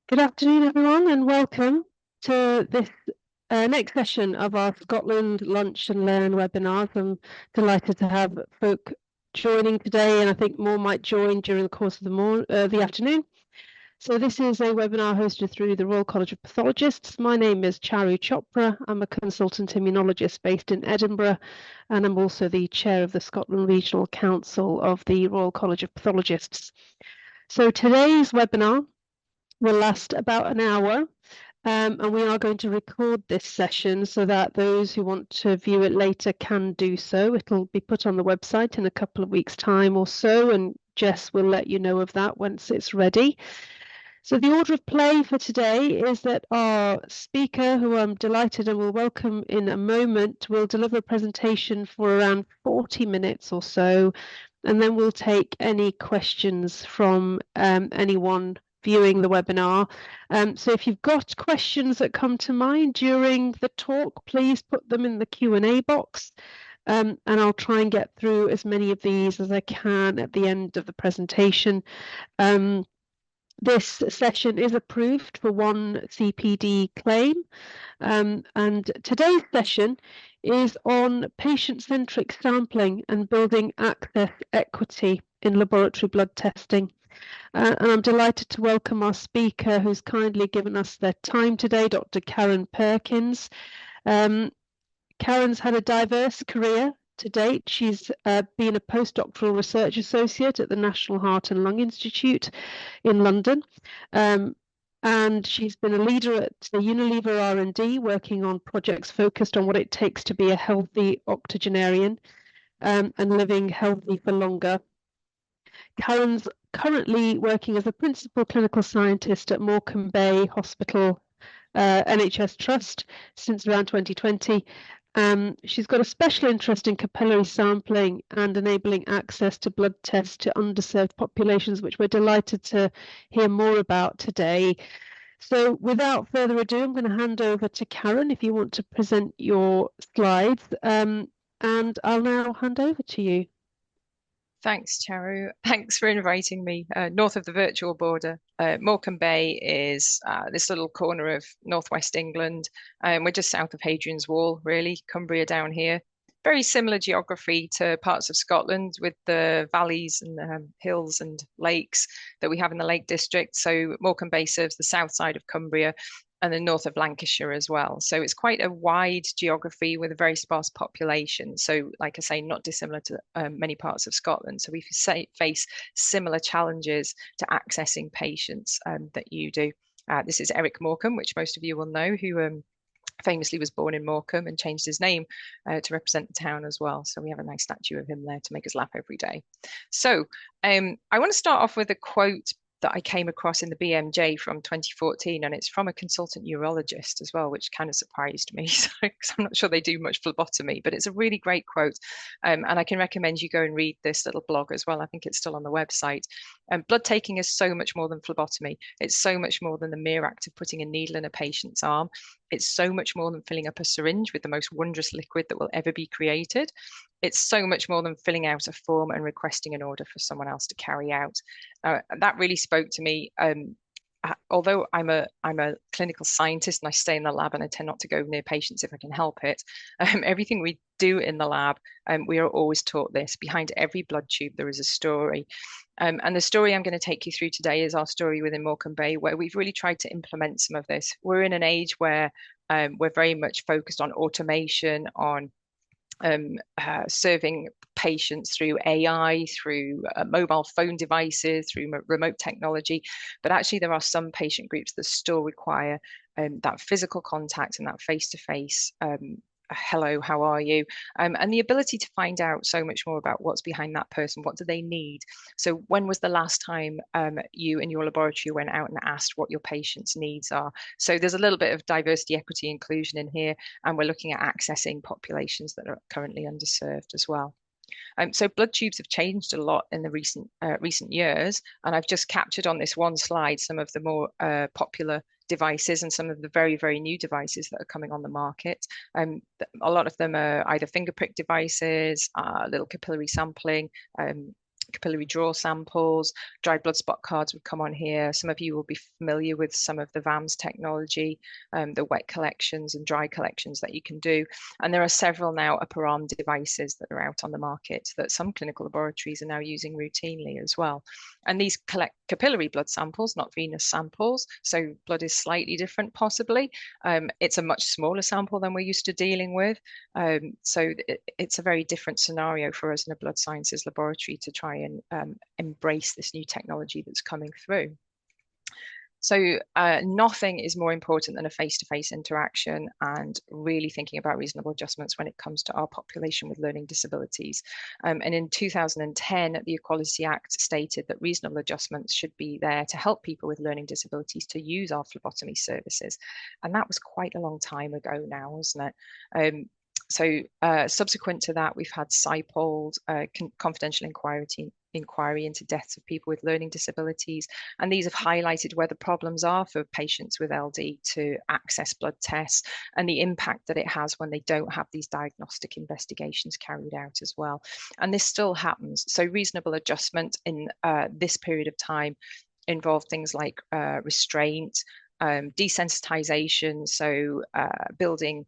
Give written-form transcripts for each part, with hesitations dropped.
Good afternoon, everyone, and welcome to this next session of our Scotland Lunch and Learn webinars. I'm delighted to have folk joining today, and I think more might join during the course of the afternoon. So this is a webinar hosted through the Royal College of Pathologists. My name is Charu Chopra. I'm a consultant immunologist based in Edinburgh, and I'm also the chair of the Scotland Regional Council of the Royal College of Pathologists. So today's webinar will last about an hour, and we are going to record this session so that those who want to view it later can do so. It'll be put on the website in a couple of weeks' time or so, and Jess will let you know of that once it's ready. So the order of play for today is that our speaker, who I'm delighted and will welcome in a moment, will deliver a presentation for around 40 minutes or so, and then we'll take any questions from anyone viewing the webinar. So if you've got questions that come to mind during the talk, please put them in the Q&A box, and I'll try and get through as many of these as I can at the end of the presentation. This session is approved for one CPD claim, and today's session is on patient-centric sampling and building access equity in laboratory blood testing. And I'm delighted to welcome our speaker who's kindly given us their time today, Dr. Karen Perkins. Karen's had a diverse career to date. She's been a postdoctoral research associate at the National Heart and Lung Institute in London. And she's been a leader at the Unilever R&D, working on projects focused on what it takes to be a healthy octogenarian and living healthy for longer. Karen's currently working as a principal clinical scientist at Morecambe Hospital NHS Trust since around 2020. She's got a special interest in capillary sampling and enabling access to blood tests to underserved populations, which we're delighted to hear more about today. So without further ado, I'm going to hand over to Karen if you want to present your slides, and I'll now hand over to you. Thanks, Charu. Thanks for inviting me north of the virtual border. Morecambe Bay is this little corner of northwest England. We're just south of Hadrian's Wall, really, Cumbria down here. Very similar geography to parts of Scotland with the valleys and hills and lakes that we have in the Lake District. So Morecambe Bay serves the south side of Cumbria and the north of Lancashire as well. So it's quite a wide geography with a very sparse population. So, like I say, not dissimilar to many parts of Scotland. So we face similar challenges to accessing patients that you do. This is Eric Morecambe, which most of you will know, who famously was born in Morecambe and changed his name to represent the town as well. So we have a nice statue of him there to make us laugh every day. So I want to start off with a quote that I came across in the BMJ from 2014, and it's from a consultant urologist as well, which kind of surprised me. So, because I'm not sure they do much phlebotomy, but it's a really great quote. And I can recommend you go and read this little blog as well. I think it's still on the website. Blood taking is so much more than phlebotomy. It's so much more than the mere act of putting a needle in a patient's arm. It's so much more than filling up a syringe with the most wondrous liquid that will ever be created. It's so much more than filling out a form and requesting an order for someone else to carry out. That really spoke to me. Although I'm a clinical scientist and I stay in the lab and I tend not to go near patients if I can help it, everything we do in the lab, we are always taught this. Behind every blood tube, there is a story. And the story I'm going to take you through today is our story within Morecambe Bay, where we've really tried to implement some of this. We're in an age where we're very much focused on automation, on serving patients through AI, through mobile phone devices, through remote technology. But actually, there are some patient groups that still require that physical contact and that face-to-face hello, how are you? And the ability to find out so much more about what's behind that person, what do they need? So when was the last time you and your laboratory went out and asked what your patient's needs are? So there's a little bit of diversity, equity, inclusion in here, and we're looking at accessing populations that are currently underserved as well. So blood tubes have changed a lot in the recent years, and I've just captured on this one slide some of the more popular devices and some of the very, very new devices that are coming on the market. A lot of them are either finger prick devices, little capillary sampling, capillary draw samples, dried blood spot cards would come on here. Some of you will be familiar with some of the VAMS technology, the wet collections and dry collections that you can do. And there are several now upper arm devices that are out on the market that some clinical laboratories are now using routinely as well. And these collect capillary blood samples, not venous samples. So blood is slightly different, possibly. It's a much smaller sample than we're used to dealing with. So it's a very different scenario for us in a blood sciences laboratory to try and embrace this new technology that's coming through. So nothing is more important than a face-to-face interaction and really thinking about reasonable adjustments when it comes to our population with learning disabilities. And in 2010, the Equality Act stated that reasonable adjustments should be there to help people with learning disabilities to use our phlebotomy services. And that was quite a long time ago now, wasn't it? So subsequent to that, we've had SIPOLD, confidential inquiry into deaths of people with learning disabilities. And these have highlighted where the problems are for patients with LD to access blood tests and the impact that it has when they don't have these diagnostic investigations carried out as well. And this still happens. So reasonable adjustment in this period of time involved things like restraint, desensitization, so building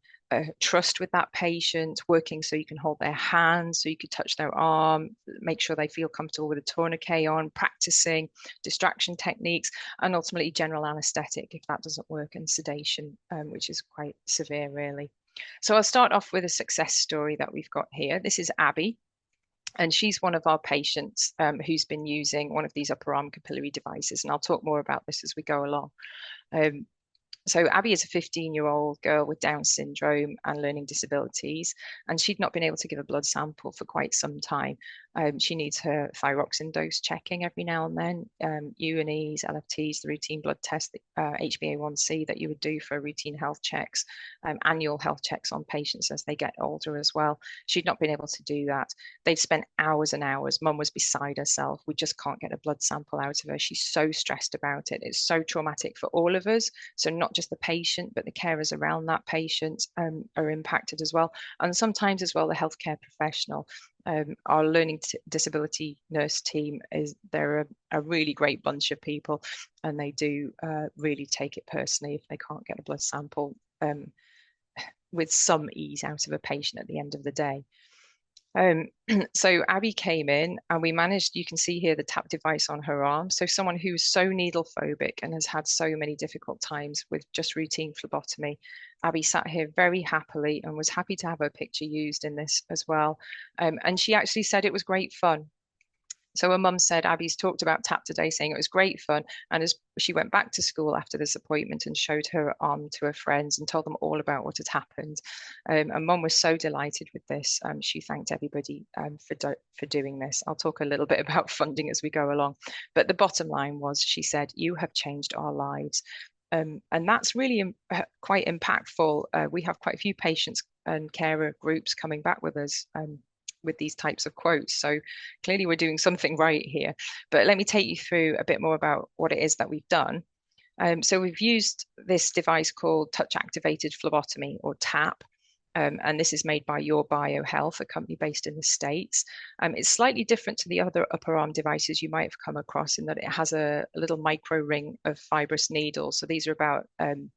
trust with that patient, working so you can hold their hand, so you could touch their arm, make sure they feel comfortable with a tourniquet on, practicing distraction techniques, and ultimately general anesthetic if that doesn't work, and sedation, which is quite severe, really. So I'll start off with a success story that we've got here. This is Abby. And she's one of our patients who's been using one of these upper arm capillary devices. And I'll talk more about this as we go along. So Abby is a 15-year-old girl with Down syndrome and learning disabilities, and she'd not been able to give a blood sample for quite some time. She needs her thyroxine dose checking every now and then, UNEs, LFTs, the routine blood test, HbA1c that you would do for routine health checks, annual health checks on patients as they get older as well. She'd not been able to do that. They'd spent hours and hours. Mum was beside herself. We just can't get a blood sample out of her. She's so stressed about it. It's so traumatic for all of us. So not just the patient, but the carers around that patient are impacted as well. And sometimes as well, the healthcare professional. Our learning disability nurse team they're a really great bunch of people, and they do really take it personally if they can't get a blood sample with some ease out of a patient at the end of the day. So Abby came in and we managed, you can see here the tap device on her arm. So someone who's so needle phobic and has had so many difficult times with just routine phlebotomy. Abby sat here very happily and was happy to have her picture used in this as well. And she actually said it was great fun. So her mum said Abby's talked about TAP today, saying it was great fun. And as she went back to school after this appointment and showed her arm to her friends and told them all about what had happened. And mum was so delighted with this. She thanked everybody for doing this. I'll talk a little bit about funding as we go along. But the bottom line was, she said, you have changed our lives. And that's really quite impactful. We have quite a few patients and carer groups coming back with us with these types of quotes. So clearly we're doing something right here. But let me take you through a bit more about what it is that we've done. So we've used this device called touch activated phlebotomy, or TAP. And this is made by Your Bio Health, a company based in the States. It's slightly different to the other upper arm devices you might have come across in that it has a little micro ring of fibrous needles. So these are about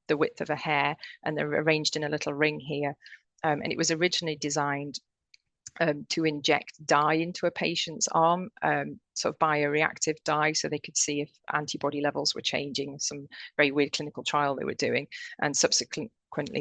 the width of a hair, and they're arranged in a little ring here. And it was originally designed to inject dye into a patient's arm, sort of bioreactive dye, so they could see if antibody levels were changing. Some very weird clinical trial they were doing, and subsequently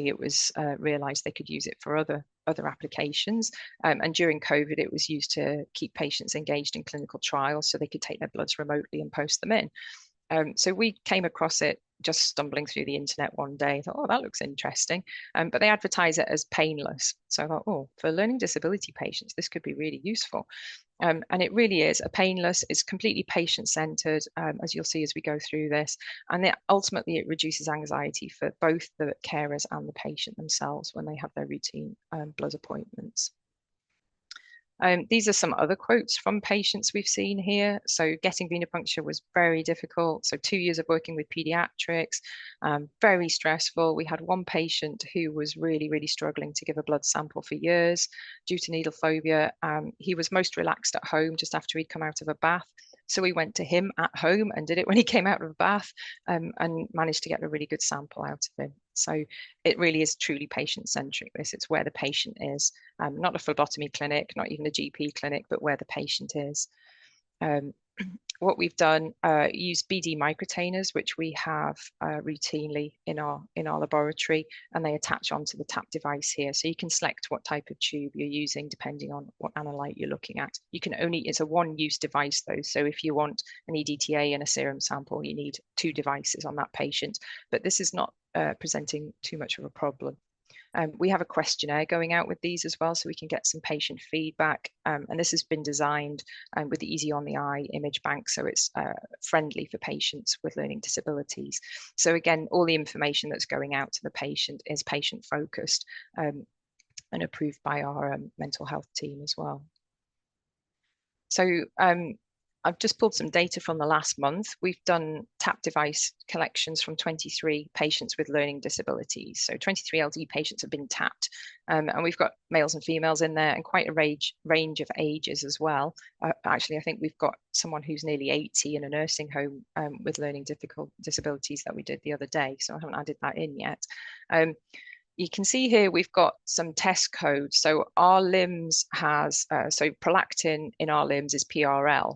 it was realized they could use it for other applications. And during COVID, it was used to keep patients engaged in clinical trials so they could take their bloods remotely and post them in. So we came across it just stumbling through the internet one day. I thought, oh, that looks interesting. But they advertise it as painless. So I thought, oh, for learning disability patients, this could be really useful. And it really is a painless, it's completely patient-centered, as you'll see as we go through this. And ultimately, it reduces anxiety for both the carers and the patient themselves when they have their routine blood appointments. These are some other quotes from patients we've seen here. So getting venipuncture was very difficult. So 2 years of working with pediatrics, very stressful. We had one patient who was really, really struggling to give a blood sample for years due to needle phobia. He was most relaxed at home just after he'd come out of a bath. So we went to him at home and did it when he came out of a bath, and managed to get a really good sample out of him. So it really is truly patient-centric. It's where the patient is, not a phlebotomy clinic, not even a GP clinic, but where the patient is. What we've done, use BD microtainers, which we have routinely in our laboratory, and they attach onto the tap device here. So you can select what type of tube you're using depending on what analyte you're looking at. You can only, it's a one-use device though. So if you want an EDTA and a serum sample, you need 2 devices on that patient. But this is not presenting too much of a problem. We have a questionnaire going out with these as well, so we can get some patient feedback. And this has been designed with the Easy on the Eye image bank, so it's friendly for patients with learning disabilities. So again, all the information that's going out to the patient is patient focused and approved by our mental health team as well. So I've just pulled some data from the last month. We've done tap device collections from 23 patients with learning disabilities. So 23 LD patients have been tapped, and we've got males and females in there and quite a range of ages as well. Actually, I think we've got someone who's nearly 80 in a nursing home with learning disabilities that we did the other day. So I haven't added that in yet. You can see here we've got some test codes. So our limbs has, so prolactin in our limbs is PRL.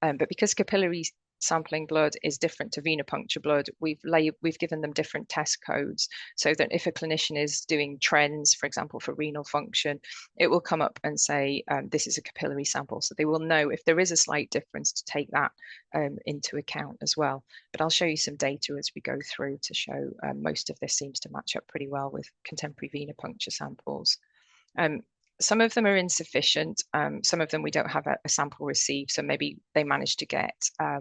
But because capillary sampling blood is different to venipuncture blood, we've given them different test codes so that if a clinician is doing trends, for example, for renal function, it will come up and say, this is a capillary sample. So they will know if there is a slight difference to take that into account as well. But I'll show you some data as we go through to show most of this seems to match up pretty well with contemporary venipuncture samples. Some of them are insufficient. Some of them we don't have a sample received. So maybe they managed to get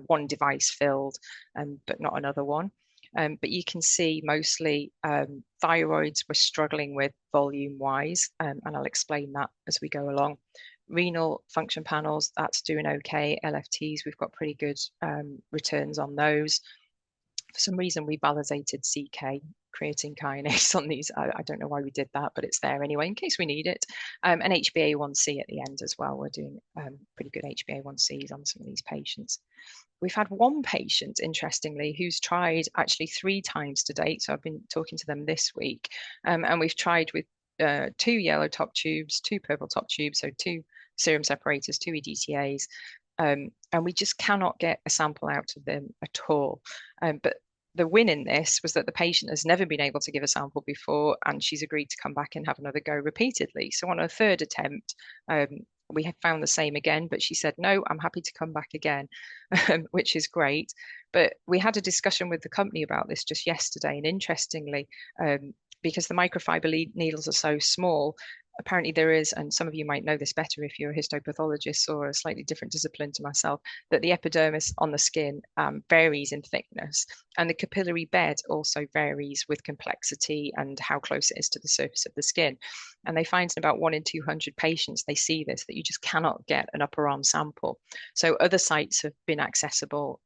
one device filled, but not another one. But you can see mostly thyroids were struggling with volume-wise, and I'll explain that as we go along. Renal function panels, that's doing okay. LFTs, we've got pretty good returns on those. For some reason, we validated CK creatine kinase on these. I don't know why we did that, but it's there anyway in case we need it. And HbA1c at the end as well. We're doing pretty good HbA1cs on some of these patients. We've had one patient, interestingly, who's tried actually 3 times to date. So I've been talking to them this week, and we've tried with 2 yellow top tubes, 2 purple top tubes, so 2 serum separators, 2 EDTAs. And we just cannot get a sample out of them at all. But the win in this was that the patient has never been able to give a sample before, and she's agreed to come back and have another go repeatedly. So on her 3rd attempt, we have found the same again, but she said, no, I'm happy to come back again, which is great. But we had a discussion with the company about this just yesterday, and interestingly, because the microfiber needles are so small, apparently there is, and some of you might know this better if you're a histopathologist or a slightly different discipline to myself, that the epidermis on the skin varies in thickness, and the capillary bed also varies with complexity and how close it is to the surface of the skin. And they find in about 1 in 200 patients, they see this, that you just cannot get an upper arm sample. So other sites have been accessible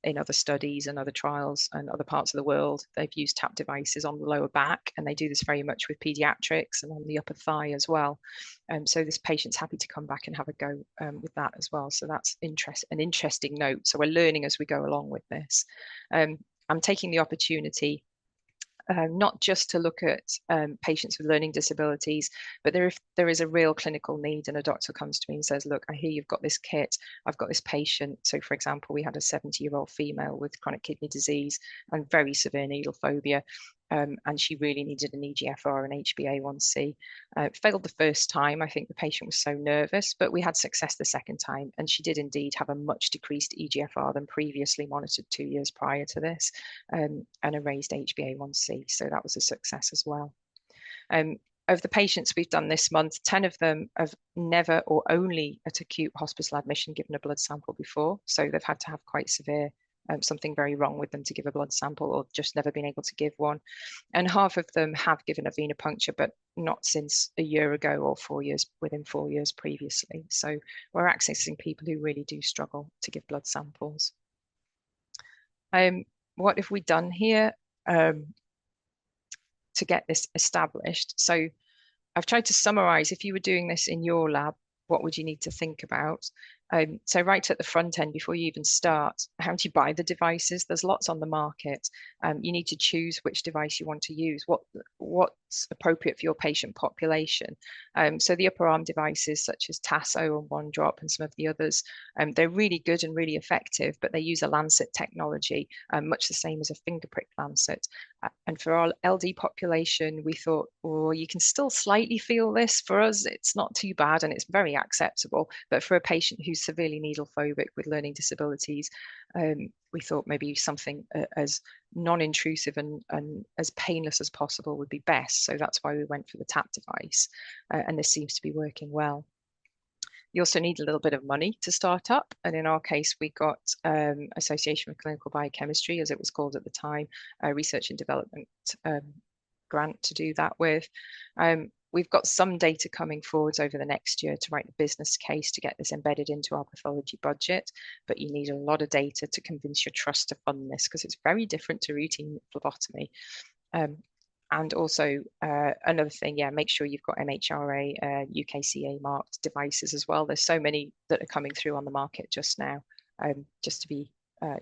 in other studies and other trials and other parts of the world. They've used tap devices on the lower back, and they do this very much with pediatrics and on the upper thigh as well. So this patient's happy to come back and have a go with that as well. So that's an interesting note. So we're learning as we go along with this. I'm taking the opportunity not just to look at patients with learning disabilities, but if there is a real clinical need and a doctor comes to me and says, look, I hear you've got this kit, I've got this patient. So for example, we had a 70-year-old female with chronic kidney disease and very severe needle phobia. And she really needed an EGFR and HbA1c. Failed the first time. I think the patient was so nervous, but we had success the second time. And she did indeed have a much decreased EGFR than previously monitored 2 years prior to this, and a raised HbA1c. So that was a success as well. Of the patients we've done this month, 10 of them have never or only at acute hospital admission given a blood sample before. So they've had to have quite severe something very wrong with them to give a blood sample, or just never been able to give one. And half of them have given a venipuncture, but not since a year ago or 4 years, within 4 years previously. So we're accessing people who really do struggle to give blood samples. What have we done here to get this established? So I've tried to summarize, if you were doing this in your lab, what would you need to think about? So right at the front end, before you even start, how do you buy the devices? There's lots on the market. You need to choose which device you want to use, what's appropriate for your patient population. So the upper arm devices such as Tasso and One Drop and some of the others, they're really good and really effective, but they use a lancet technology, much the same as a finger prick lancet. And for our LD population, we thought, oh, you can still slightly feel this. For us, it's not too bad and it's very acceptable. But for a patient who's severely needle phobic with learning disabilities, we thought maybe something as non-intrusive and as painless as possible would be best. So that's why we went for the tap device. And this seems to be working well. You also need a little bit of money to start up. And in our case, we got Association for Clinical Biochemistry, as it was called at the time, a research and development grant to do that with. We've got some data coming forwards over the next year to write the business case to get this embedded into our pathology budget, but you need a lot of data to convince your trust to fund this because it's very different to routine phlebotomy. And also another thing, yeah, make sure you've got MHRA, UKCA marked devices as well. There's so many that are coming through on the market just now, just to be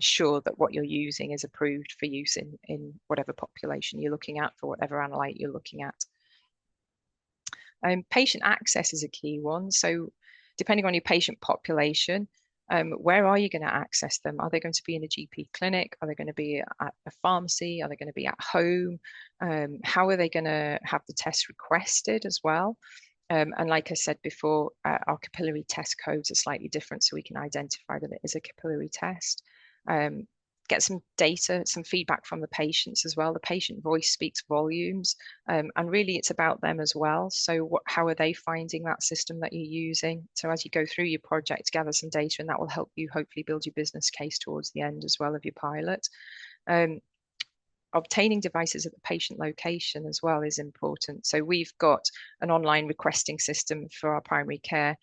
sure that what you're using is approved for use in whatever population you're looking at, for whatever analyte you're looking at. Patient access is a key one. So depending on your patient population, where are you going to access them? Are they going to be in a GP clinic? Are they going to be at a pharmacy? Are they going to be at home? How are they going to have the test requested as well? And like I said before, our capillary test codes are slightly different, so we can identify that it is a capillary test. Get some data, some feedback from the patients as well. The patient voice speaks volumes, and really it's about them as well. So how are they finding that system that you're using? So as you go through your project, gather some data, and that will help you hopefully build your business case towards the end as well of your pilot. Obtaining devices at the patient location as well is important. So we've got an online requesting system for our primary care,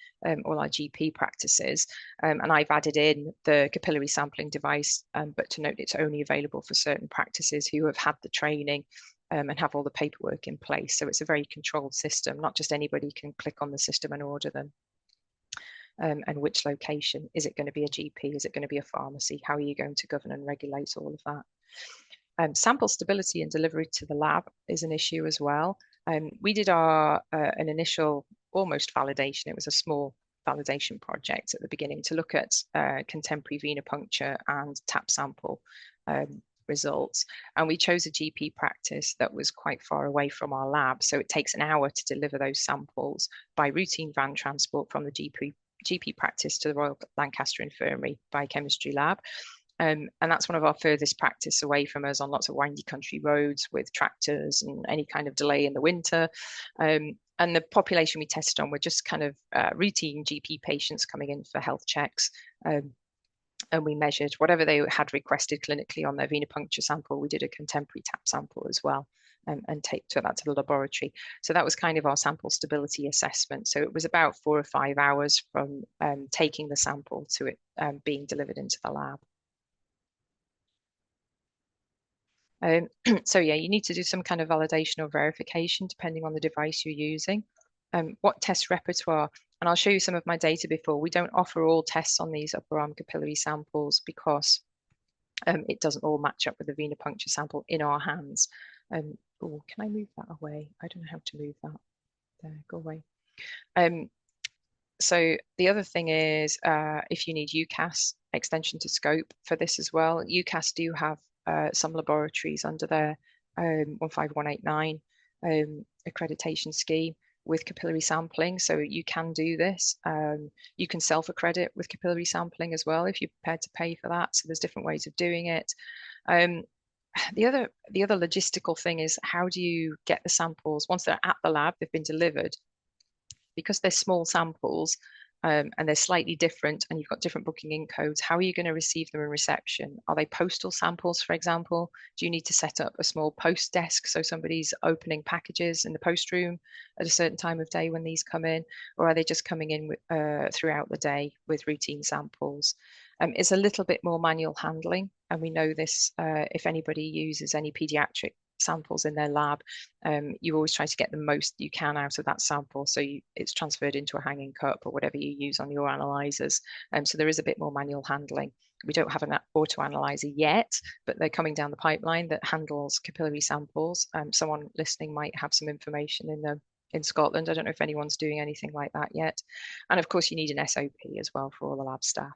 all our GP practices, and I've added in the capillary sampling device, but to note it's only available for certain practices who have had the training and have all the paperwork in place. So it's a very controlled system, not just anybody can click on the system and order them. And which location? Is it going to be a GP? Is it going to be a pharmacy? How are you going to govern and regulate all of that? Sample stability and delivery to the lab is an issue as well. We did an initial almost validation. It was a small validation project at the beginning to look at contemporary venipuncture and tap sample results. And we chose a GP practice that was quite far away from our lab. So it takes an hour to deliver those samples by routine van transport from the GP practice to the Royal Lancaster Infirmary Biochemistry Lab. And that's one of our furthest practice away from us, on lots of windy country roads with tractors and any kind of delay in the winter. And the population we tested on were just kind of routine GP patients coming in for health checks. And we measured whatever they had requested clinically on their venipuncture sample. We did a contemporary tap sample as well, and took that to the laboratory. So that was kind of our sample stability assessment. So it was about 4 or 5 hours from taking the sample to it being delivered into the lab. So yeah, you need to do some kind of validation or verification depending on the device you're using. What test repertoire? And I'll show you some of my data before. We don't offer all tests on these upper arm capillary samples because it doesn't all match up with the venipuncture sample in our hands. Oh, can I move that away? I don't know how to move that. There, go away. So the other thing is if you need UCAS extension to scope for this as well. UCAS do have some laboratories under their 15189 accreditation scheme with capillary sampling. So you can do this. You can self-accredit with capillary sampling as well if you're prepared to pay for that. So there's different ways of doing it. The other logistical thing is, how do you get the samples once they're at the lab, they've been delivered? Because they're small samples, and they're slightly different, and you've got different booking in codes, how are you going to receive them in reception? Are they postal samples, for example? Do you need to set up a small post desk so somebody's opening packages in the post room at a certain time of day when these come in? Or are they just coming in throughout the day with routine samples? It's a little bit more manual handling, and we know this if anybody uses any pediatric samples in their lab, you always try to get the most you can out of that sample, so it's transferred into a hanging cup or whatever you use on your analyzers. So there is a bit more manual handling. We don't have an auto analyzer yet, but they're coming down the pipeline that handles capillary samples. Someone listening might have some information in Scotland. I don't know if anyone's doing anything like that yet. And of course, you need an SOP as well for all the lab staff,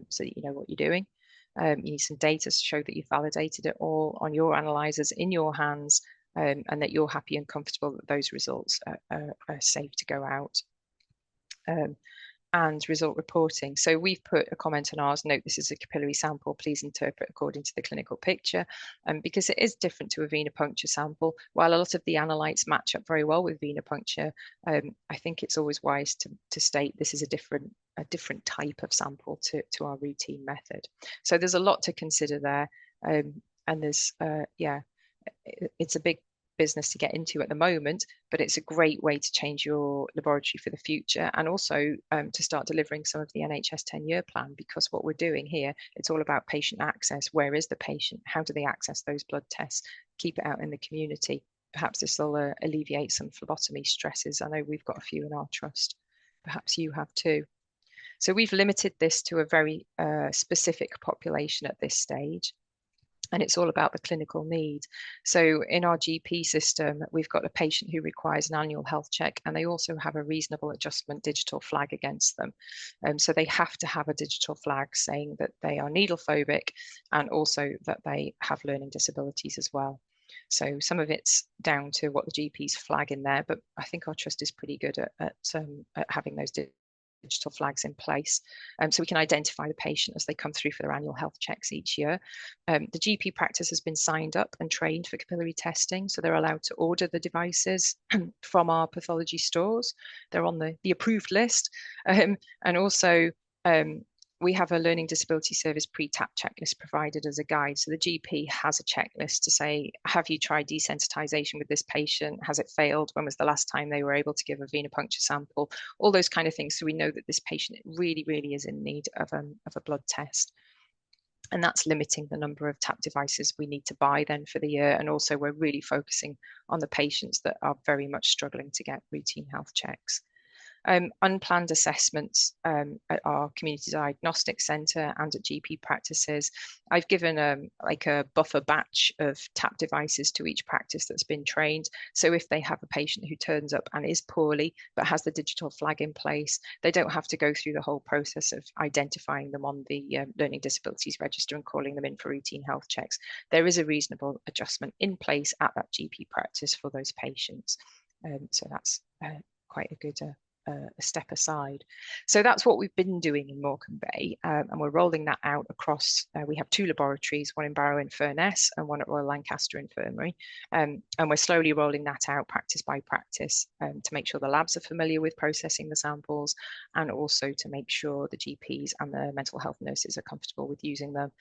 so that you know what you're doing. You need some data to show that you've validated it all on your analyzers in your hands, and that you're happy and comfortable that those results are safe to go out. And result reporting. So we've put a comment on ours, note this is a capillary sample, please interpret according to the clinical picture, because it is different to a venipuncture sample. While a lot of the analytes match up very well with venipuncture, I think it's always wise to state this is a different type of sample to our routine method. So there's a lot to consider there, and there's it's a big business to get into at the moment, but it's a great way to change your laboratory for the future, and also to start delivering some of the NHS 10-year plan, because what we're doing here, it's all about patient access. Where is the patient? How do they access those blood tests? Keep it out in the community. Perhaps this will alleviate some phlebotomy stresses. I know we've got a few in our trust. Perhaps you have too. So we've limited this to a very specific population at this stage. And it's all about the clinical need. So in our GP system, we've got a patient who requires an annual health check, and they also have a reasonable adjustment digital flag against them. So they have to have a digital flag saying that they are needle phobic, and also that they have learning disabilities as well. So some of it's down to what the GPs flag in there, but I think our trust is pretty good at having those digital flags in place, so we can identify the patient as they come through for their annual health checks each year. The GP practice has been signed up and trained for capillary testing, so they're allowed to order the devices from our pathology stores. They're on the approved list, and also we have a learning disability service pre-tap checklist provided as a guide. So the GP has a checklist to say, have you tried desensitisation with this patient? Has it failed? When was the last time they were able to give a venipuncture sample? All those kind of things. So we know that this patient really, really is in need of a blood test. And that's limiting the number of tap devices we need to buy then for the year. And also we're really focusing on the patients that are very much struggling to get routine health checks. Unplanned assessments at our community diagnostic centre and at GP practices. I've given like a buffer batch of tap devices to each practice that's been trained. So if they have a patient who turns up and is poorly but has the digital flag in place, they don't have to go through the whole process of identifying them on the learning disabilities register and calling them in for routine health checks. There is a reasonable adjustment in place at that GP practice for those patients. So that's quite a good a step aside. So that's what we've been doing in Morecambe Bay, and we're rolling that out across, we have 2 laboratories, one in Barrow-in-Furness and one at Royal Lancaster Infirmary, and we're slowly rolling that out practice by practice to make sure the labs are familiar with processing the samples, and also to make sure the GPs and the mental health nurses are comfortable with using them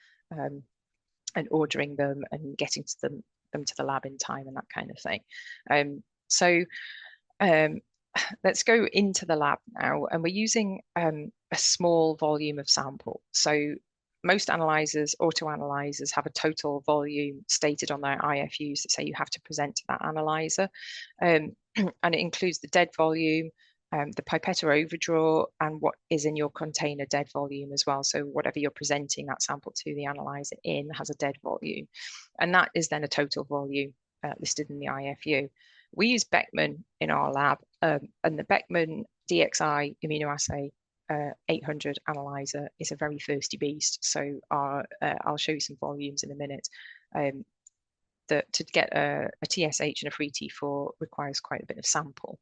and ordering them and getting to them to the lab in time and that kind of thing. Let's go into the lab now, and we're using a small volume of sample. So most analyzers, auto analyzers, have a total volume stated on their IFUs that say you have to present to that analyzer, and it includes the dead volume, the pipette or overdraw, and what is in your container dead volume as well. So whatever you're presenting that sample to the analyzer in has a dead volume, and that is then a total volume listed in the IFU. We use Beckman in our lab, and the Beckman DXI immunoassay 800 analyzer is a very thirsty beast. So I'll show you some volumes in a minute. To get a TSH and a free T4 requires quite a bit of sample.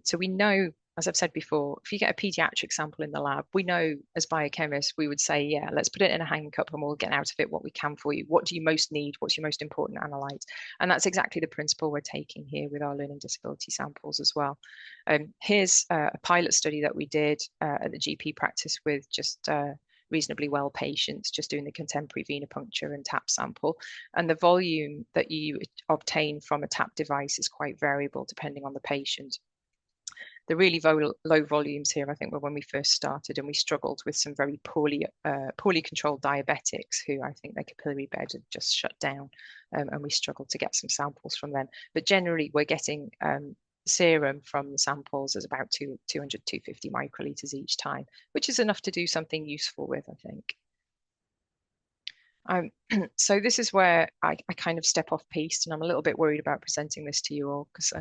So we know as I've said before, if you get a pediatric sample in the lab, we know as biochemists, we would say, yeah, let's put it in a hanging cup and we'll get out of it what we can for you. What do you most need? What's your most important analyte? And that's exactly the principle we're taking here with our learning disability samples as well. Here's a pilot study that we did at the GP practice with just reasonably well patients, just doing the contemporary venipuncture and tap sample. And the volume that you obtain from a tap device is quite variable depending on the patient. The really low volumes here, I think, were when we first started, and we struggled with some very poorly controlled diabetics who I think their capillary bed had just shut down, and we struggled to get some samples from them. But generally, we're getting serum from the samples as about 200, 250 microliters each time, which is enough to do something useful with, I think. So this is where I kind of step off piste, and I'm a little bit worried about presenting this to you all because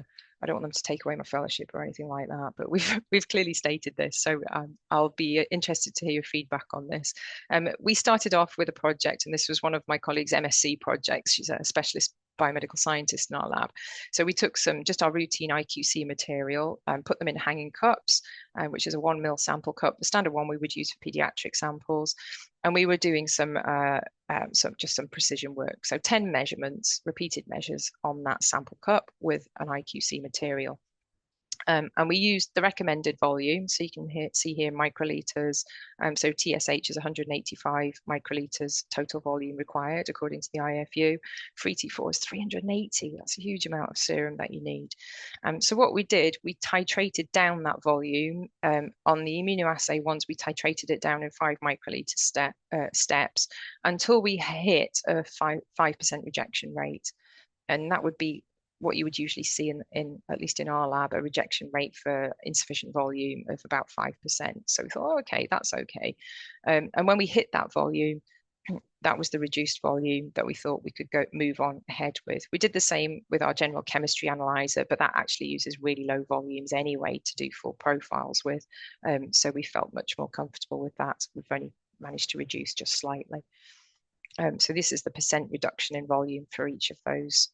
I don't want them to take away my fellowship or anything like that. But we've clearly stated this, so I'll be interested to hear your feedback on this. We started off with a project, and this was one of my colleagues' MSc projects. She's a specialist biomedical scientist in our lab. So we took just our routine IQC material and put them in hanging cups, which is a 1 ml sample cup, the standard one we would use for pediatric samples. And we were doing some precision work. So 10 measurements, repeated measures on that sample cup with an IQC material. And we used the recommended volume. So you can see here microliters. So TSH is 185 microliters total volume required according to the IFU. Free T4 is 380. That's a huge amount of serum that you need. So what we did, we titrated down that volume. On the immunoassay ones, we titrated it down in 5 microliter steps until we hit a 5% rejection rate. And that would be what you would usually see in at least in our lab, a rejection rate for insufficient volume of about 5%. So we thought, oh, okay, that's okay. And when we hit that volume, that was the reduced volume that we thought we could move on ahead with. We did the same with our general chemistry analyzer, but that actually uses really low volumes anyway to do full profiles with. So we felt much more comfortable with that. We've only managed to reduce just slightly. So this is the percent reduction in volume for each of those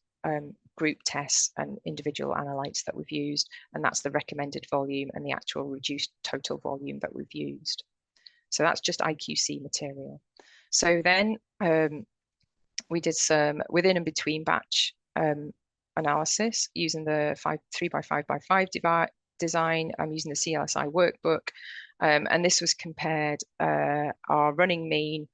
group tests and individual analytes that we've used, and that's the recommended volume and the actual reduced total volume that we've used. So that's just IQC material. So then we did some within and between batch analysis using the 3x5x5 design. I'm using the CLSI workbook, and this was compared our running mean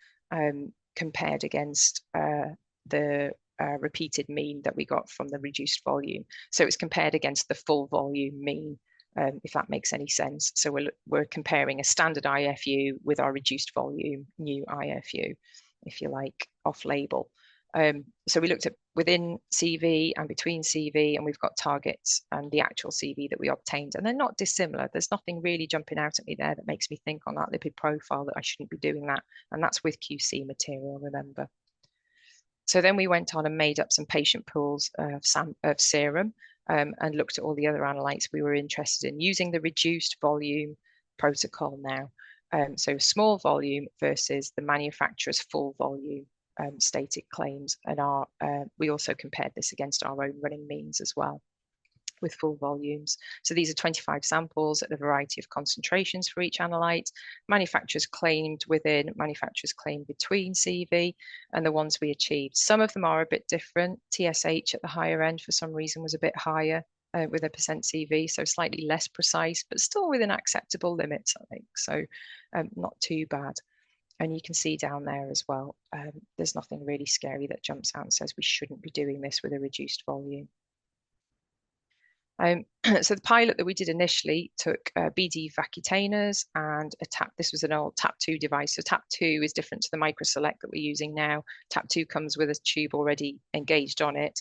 compared against the repeated mean that we got from the reduced volume. So it's compared against the full volume mean, if that makes any sense. So we're comparing a standard IFU with our reduced volume new IFU, if you like, off-label. So we looked at within CV and between CV, and we've got targets and the actual CV that we obtained, and they're not dissimilar. There's nothing really jumping out at me there that makes me think on that lipid profile that I shouldn't be doing that. And that's with QC material, remember. So then we went on and made up some patient pools of serum and looked at all the other analytes we were interested in using the reduced volume protocol now. So small volume versus the manufacturer's full volume stated claims. And we also compared this against our own running means as well, with full volumes. So these are 25 samples at a variety of concentrations for each analyte. Manufacturers claimed within, manufacturers claimed between CV, and the ones we achieved. Some of them are a bit different. TSH at the higher end for some reason was a bit higher with a percent CV, so slightly less precise, but still within acceptable limits, I think. So not too bad. And you can see down there as well, there's nothing really scary that jumps out and says we shouldn't be doing this with a reduced volume. So the pilot that we did initially took BD vacuolators and a tap. This was an old TAP2 device. So TAP2 is different to the microselect that we're using now. TAP2 comes with a tube already engaged on it.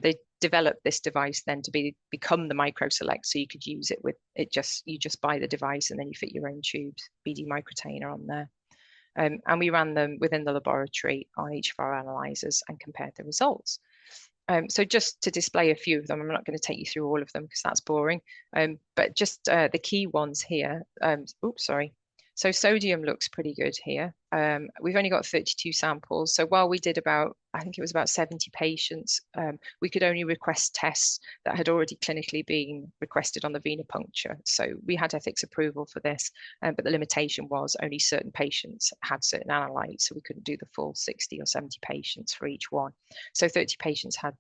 They developed this device then to become the microselect, so you could use it with it. You just buy the device and then you fit your own tubes, BD microtainer on there. And we ran them within the laboratory on each of our analyzers and compared the results. So just to display a few of them, I'm not going to take you through all of them because that's boring, but just the key ones here. Oops, sorry. So sodium looks pretty good here. We've only got 32 samples. So while we did about, I think it was about 70 patients, we could only request tests that had already clinically been requested on the venipuncture. So we had ethics approval for this, but the limitation was only certain patients had certain analytes, so we couldn't do the full 60 or 70 patients for each one. So 32 patients had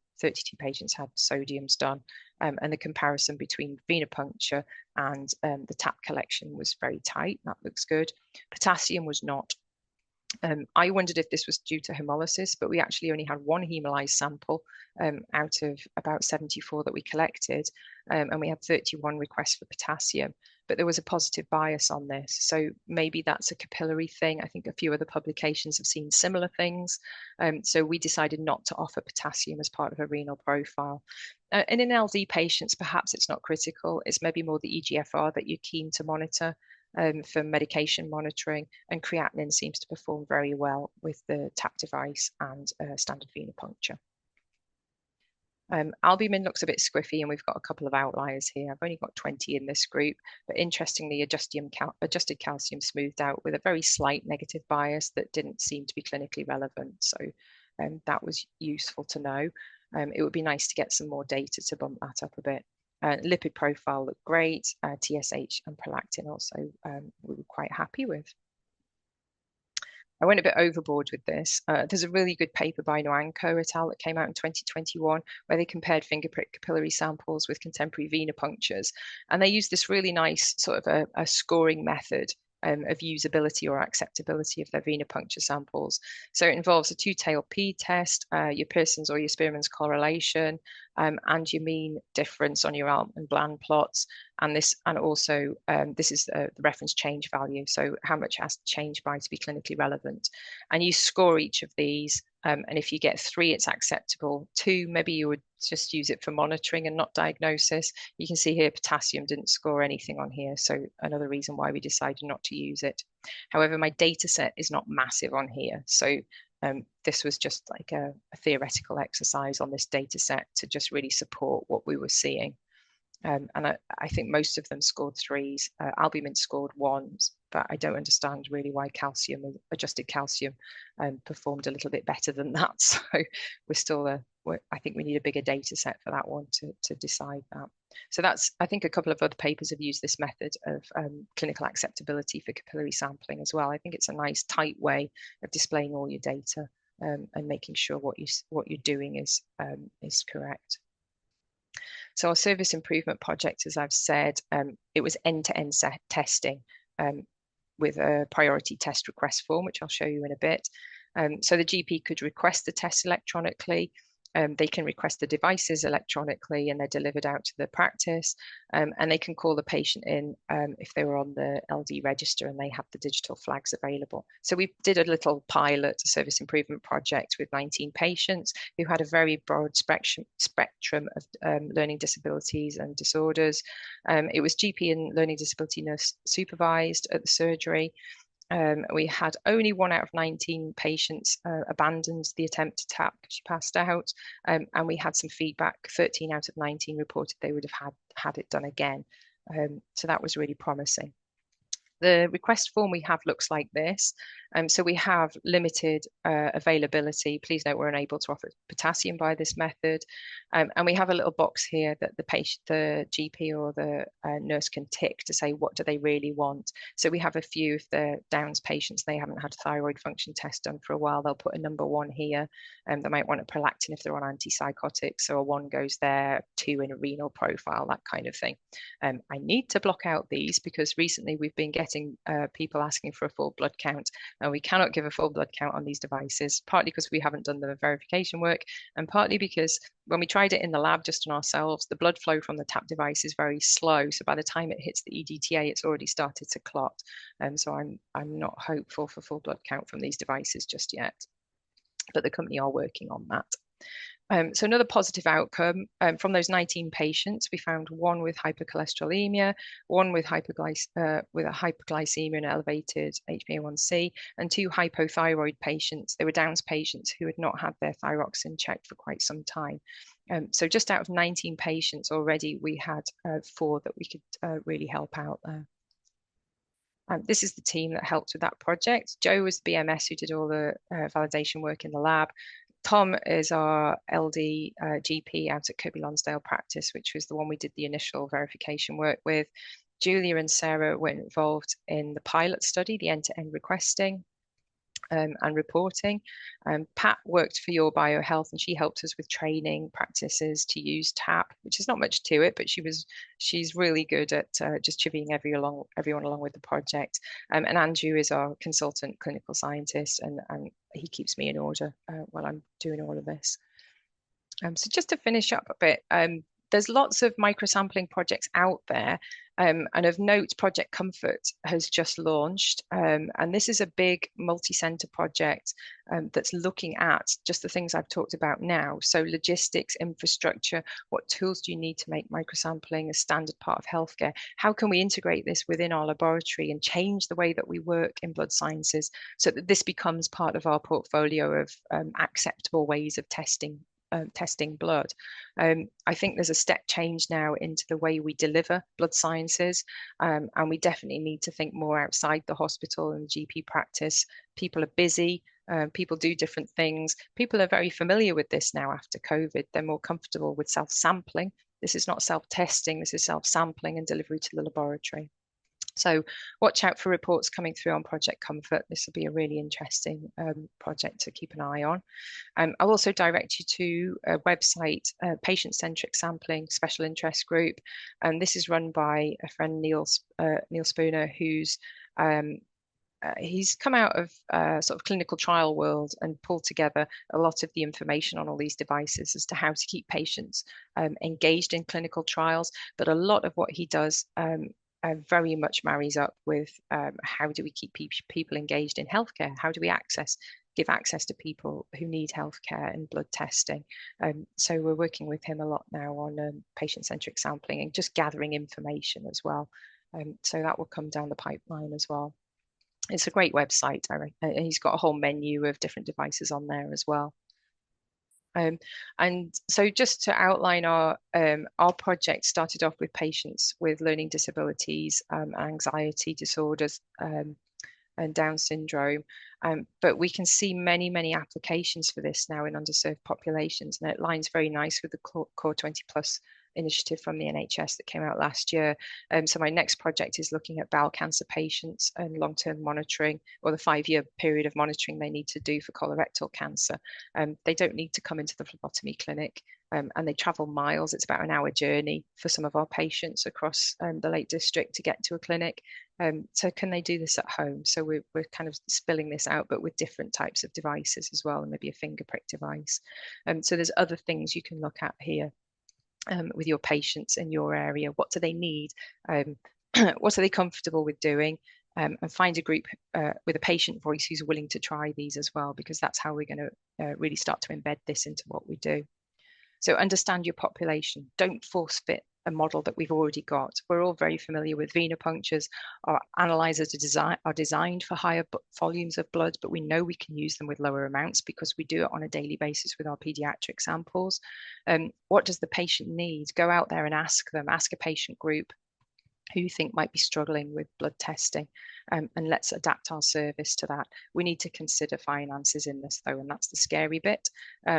sodiums done, and the comparison between venipuncture and the tap collection was very tight. That looks good. Potassium was not. I wondered if this was due to hemolysis, but we actually only had one hemolyzed sample out of about 74 that we collected, and we had 31 requests for potassium. But there was a positive bias on this, so maybe that's a capillary thing. I think a few other publications have seen similar things, so we decided not to offer potassium as part of a renal profile. And in LD patients, perhaps it's not critical. It's maybe more the EGFR that you're keen to monitor for medication monitoring, and creatinine seems to perform very well with the tap device and standard venipuncture. Albumin looks a bit squiffy, and we've got a couple of outliers here. I've only got 20 in this group, but interestingly, adjusted calcium smoothed out with a very slight negative bias that didn't seem to be clinically relevant. So that was useful to know. It would be nice to get some more data to bump that up a bit. Lipid profile looked great. TSH and prolactin also we were quite happy with. I went a bit overboard with this. There's a really good paper by Noanko et al. That came out in 2021 where they compared fingerprick capillary samples with contemporary venipunctures. And they used this really nice sort of a scoring method of usability or acceptability of their venipuncture samples. So it involves a two-tailed P test, your Pearson's or your Spearman's correlation, and your mean difference on your Almond-Bland plots. And also this is the reference change value. So how much has to change by to be clinically relevant. And you score each of these. And if you get 3, it's acceptable. 2, maybe you would just use it for monitoring and not diagnosis. You can see here potassium didn't score anything on here. So another reason why we decided not to use it. However, my data set is not massive on here. So this was just like a theoretical exercise on this data set to just really support what we were seeing. And I think most of them scored 3s. Albumin scored 1s, but I don't understand really why adjusted calcium performed a little bit better than that. So we're still, I think we need a bigger data set for that one to decide that. So I think a couple of other papers have used this method of clinical acceptability for capillary sampling as well. I think it's a nice tight way of displaying all your data and making sure what you're doing is correct. So our service improvement project, as I've said, it was end-to-end testing with a priority test request form, which I'll show you in a bit. So the GP could request the test electronically. They can request the devices electronically and they're delivered out to the practice. And they can call the patient in if they were on the LD register and they have the digital flags available. So we did a little pilot service improvement project with 19 patients who had a very broad spectrum of learning disabilities and disorders. It was GP and learning disability nurse supervised at the surgery. We had only 1 out of 19 patients abandoned the attempt to tap because she passed out. And we had some feedback. 13 out of 19 reported they would have had it done again. So that was really promising. The request form we have looks like this. So we have limited availability. Please note we're unable to offer potassium by this method. And we have a little box here that the GP or the nurse can tick to say what do they really want. So we have a few of the Downs patients, they haven't had a thyroid function test done for a while. They'll put a number 1 here. They might want a prolactin if they're on antipsychotics. So a 1 goes there, 2 in a renal profile, that kind of thing. I need to block out these because recently we've been getting people asking for a full blood count. And we cannot give a full blood count on these devices, partly because we haven't done the verification work, and partly because when we tried it in the lab just on ourselves, the blood flow from the tap device is very slow. So by the time it hits the EDTA, it's already started to clot. So I'm not hopeful for full blood count from these devices just yet, but the company are working on that. So another positive outcome from those 19 patients, we found 1 with hypercholesterolemia, 1 with a hyperglycemia and elevated HbA1c, and 2 hypothyroid patients. They were Downs patients who had not had their thyroxine checked for quite some time. So just out of 19 patients already, we had 4 that we could really help out there. This is the team that helped with that project. Joe was the BMS who did all the validation work in the lab. Tom is our LD GP out at Kirby Lonsdale practice, which was the one we did the initial verification work with. Julia and Sarah were involved in the pilot study, the end-to-end requesting and reporting. Pat worked for Your Biohealth, and she helped us with training practices to use TAP, which is not much to it, but she's really good at just chivying everyone along with the project. And Andrew is our consultant clinical scientist, and he keeps me in order while I'm doing all of this. So just to finish up a bit, there's lots of microsampling projects out there. And of note, Project Comfort has just launched. And this is a big multi-center project that's looking at just the things I've talked about now. So logistics, infrastructure, what tools do you need to make microsampling a standard part of healthcare? How can we integrate this within our laboratory and change the way that we work in blood sciences so that this becomes part of our portfolio of acceptable ways of testing blood. I think there's a step change now into the way we deliver blood sciences, and we definitely need to think more outside the hospital and GP practice. People are busy, people do different things. People are very familiar with this now after COVID. They're more comfortable with self-sampling. This is not self-testing, this is self-sampling and delivery to the laboratory. So watch out for reports coming through on Project Comfort. This will be a really interesting project to keep an eye on. I'll also direct you to a website, Patient-Centric Sampling Special Interest Group. And this is run by a friend, Neil Spooner, who's he's come out of sort of clinical trial world and pulled together a lot of the information on all these devices as to how to keep patients engaged in clinical trials. But a lot of what he does very much marries up with how do we keep people engaged in healthcare? How do we give access to people who need healthcare and blood testing? So we're working with him a lot now on patient-centric sampling and just gathering information as well. So that will come down the pipeline as well. It's a great website. He's got a whole menu of different devices on there as well. And so just to outline our project started off with patients with learning disabilities, anxiety disorders, and Down syndrome. But we can see many applications for this now in underserved populations, and it lines very nice with the Core 20 Plus initiative from the NHS that came out last year. So my next project is looking at bowel cancer patients and long-term monitoring, or the 5-year period of monitoring they need to do for colorectal cancer. They don't need to come into the phlebotomy clinic, and they travel miles. It's about an hour journey for some of our patients across the Lake District to get to a clinic. So can they do this at home? So we're kind of spilling this out, but with different types of devices as well, and maybe a finger prick device. So there's other things you can look at here. With your patients in your area, what do they need? What are they comfortable with doing? And find a group with a patient voice who's willing to try these as well, because that's how we're going to really start to embed this into what we do. So understand your population. Don't force fit a model that we've already got. We're all very familiar with venipunctures. Our analyzers are designed for higher volumes of blood, but we know we can use them with lower amounts because we do it on a daily basis with our pediatric samples. What does the patient need? Go out there and ask them, ask a patient group who you think might be struggling with blood testing, and let's adapt our service to that. We need to consider finances in this though, and that's the scary bit.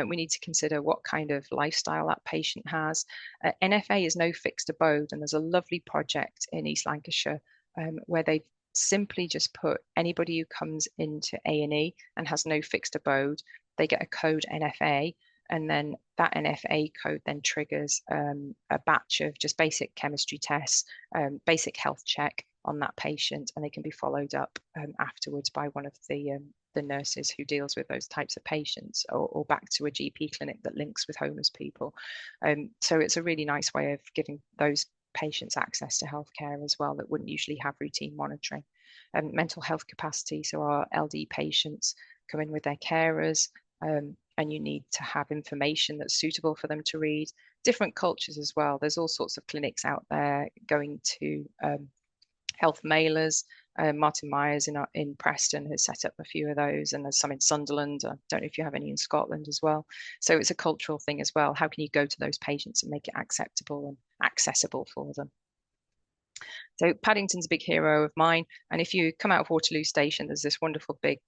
We need to consider what kind of lifestyle that patient has. NFA is no fixed abode, and there's a lovely project in East Lancashire where they've simply just put anybody who comes into A&E and has no fixed abode, they get a code NFA, and then that NFA code then triggers a batch of just basic chemistry tests, basic health check on that patient, and they can be followed up afterwards by one of the nurses who deals with those types of patients, or back to a GP clinic that links with homeless people. So it's a really nice way of giving those patients access to healthcare as well that wouldn't usually have routine monitoring. Mental health capacity, so our LD patients come in with their carers, and you need to have information that's suitable for them to read. Different cultures as well. There's all sorts of clinics out there going to health mailers. Martin Myers in Preston has set up a few of those, and there's some in Sunderland. I don't know if you have any in Scotland as well. So it's a cultural thing as well. How can you go to those patients and make it acceptable and accessible for them? So Paddington's a big hero of mine. And if you come out of Waterloo Station, there's this wonderful big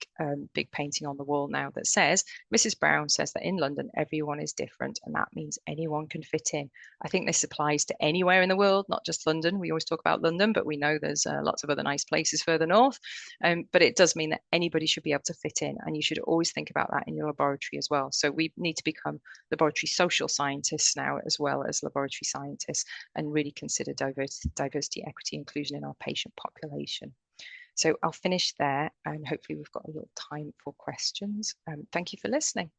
painting on the wall now that says, Mrs. Brown says that in London, everyone is different, and that means anyone can fit in. I think this applies to anywhere in the world, not just London. We always talk about London, but we know there's lots of other nice places further north. But it does mean that anybody should be able to fit in, and you should always think about that in your laboratory as well. So we need to become laboratory social scientists now, as well as laboratory scientists, and really consider diversity, equity, inclusion in our patient population. So I'll finish there, and hopefully we've got a little time for questions. Thank you for listening.